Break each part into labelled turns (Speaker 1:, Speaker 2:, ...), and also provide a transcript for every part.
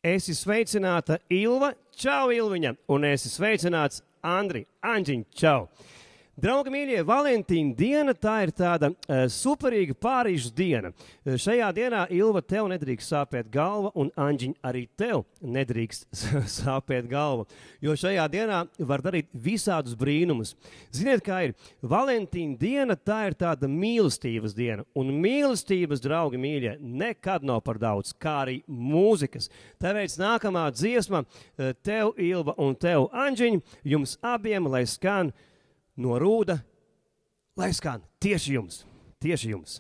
Speaker 1: Esi sveicināta Ilva, čau Ilviņa, un esi sveicināts Andri, Anģiņ, čau. Draugi mīļie, Valentīna diena, tā ir tāda superīga Pārīžas diena. Šajā dienā, Ilva, tev nedrīkst sāpēt galva, un Anģiņ, arī tev nedrīkst sāpēt galva, jo šajā dienā var darīt visādus brīnumus. Ziniet, kā ir? Valentīna diena, tā ir tāda mīlestības diena, un mīlestības, draugi mīļie, nekad nav par daudz, kā arī mūzikas. Tāpēc nākamā dziesma tev, Ilva, un tev, Anģiņ, jums abiem, lai skan no Rūda, lai skan tieši jums, tieši jums.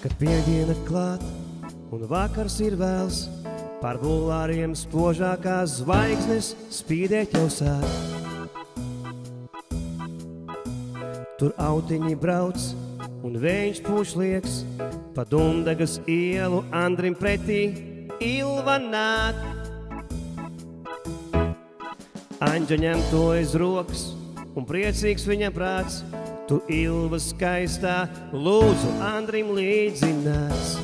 Speaker 1: Kad piekdiena klāt un vakars ir vēls, pār bulvāriem spožākās zvaigznes spīdēt jau sāk. Tur autiņi brauc un vējš pūš lieks, pa Dundagas ielu Andrim pretī Ilva nāk. Anģa ņem to aiz rokas un priecīgs viņam prāts, tu Ilva skaistā, lūdzu Andrim līdzi nāc.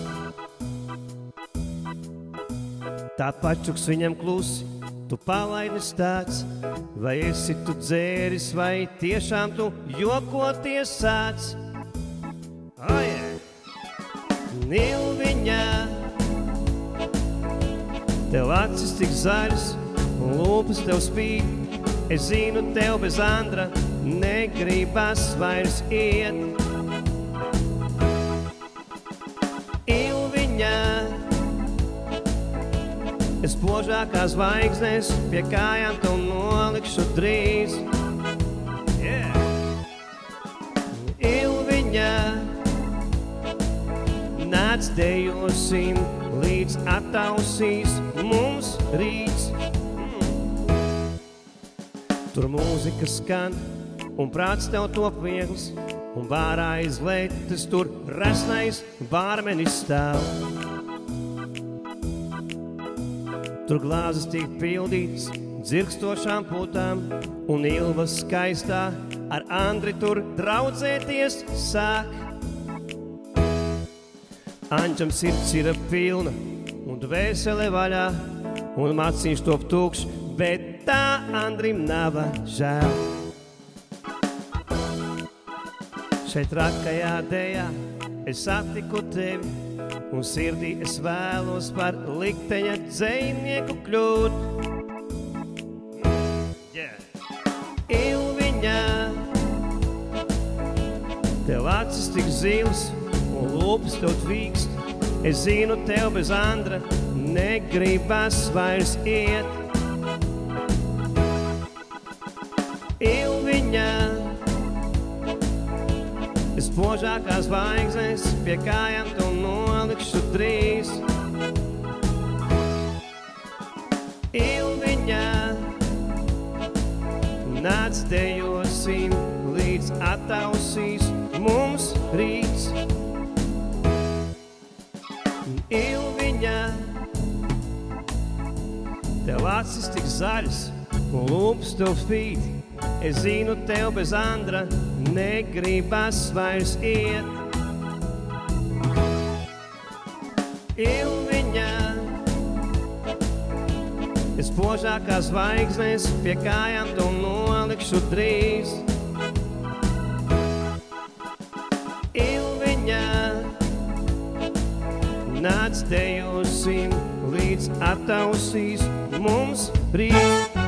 Speaker 1: Tā pačuks viņam klusi, tu palaidis tāds, vai esi tu dzēris, vai tiešām tu jokoties sāc? Oh, yeah. Ilviņā, tev acis tik zaļas un lūpas tev spīd, es zinu, tev bez Andra negribas vairs iet. Ilviņā, es spožākās zvaigznes pie kājām tev nolikšu drīz. Yeah. Ilviņā, nāc dejosim, līdz attausīs mums rīts. Tur mūzika skan un prāts tev top viegls, un bārā izlētas tur rasnais bārmenis stāv. Tur glāzes tiek pildītas dzirkstošām putām, un Ilva skaistā ar Andri tur draudzēties sāk. Anģam sirds ir pilna un dvēsele vaļā, un maciņš top tukšs, bet tā Andrim nav žēl. Šeit trakajā dejā es satiku tevi, un sirdī es vēlos par likteņa dzejnieku kļūt. Yeah. Ilviņā, tev acis tik zils un lūpas tev tvīkst, es zinu, tev bez Andra negribas vairs iet. Ilviņā, es spožākās zvaigznes pie kājām tev nolikšu drīz. Ilviņā, nāc dejosim, līdz attausīs mums rīts. Ilviņā, tev acis tik zaļas un lūpas tev spīd, es zinu, tev bez Andra negribas vairs iet. Ilviņā, es spožākās zvaigznes pie kājām tev nolikšu drīz. Ilviņā, nāc dejosim, līdz attausīs mums rīt.